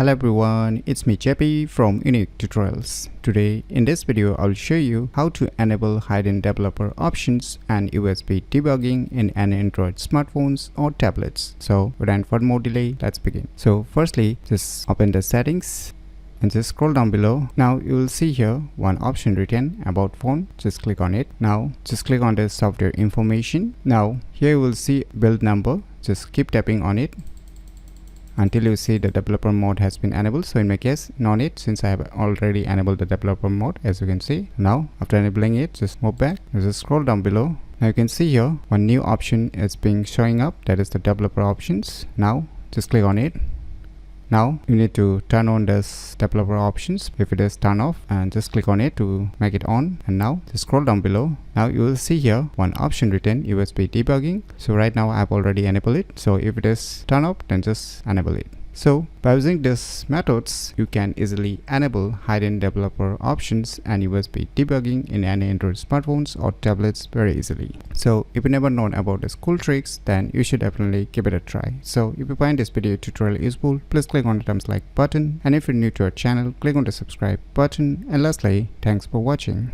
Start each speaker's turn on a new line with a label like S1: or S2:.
S1: Hello everyone, it's me JP from UniqueTutorials. Today in this video I'll show you how to enable hidden developer options and USB debugging in any Android smartphones or tablets. So without further more delay, let's begin. So firstly, just open the settings and just scroll down below. Now you will see here one option written about phone. Just click on it. Now just click on the software information. Now here you will see build number. Just keep tapping on it until you see the developer mode has been enabled. So in my case, no need, since I have already enabled the developer mode, as you can see. Now after enabling it, just move back, just scroll down below. Now you can see here one new option is being showing up, that is the developer options. Now just click on it. Now you need to turn on this developer options. If it is turned off, and just click on it to make it on. And now just scroll down below. Now you will see here one option written USB debugging. So right now I have already enabled it. So if it is turned off, then just enable it. So by using these methods, you can easily enable hidden developer options and USB debugging in any Android smartphones or tablets very easily. So if you never known about these cool tricks, then you should definitely give it a try. So if you find this video tutorial useful, please click on the thumbs like button, and if you're new to our channel, click on the subscribe button, and lastly, thanks for watching.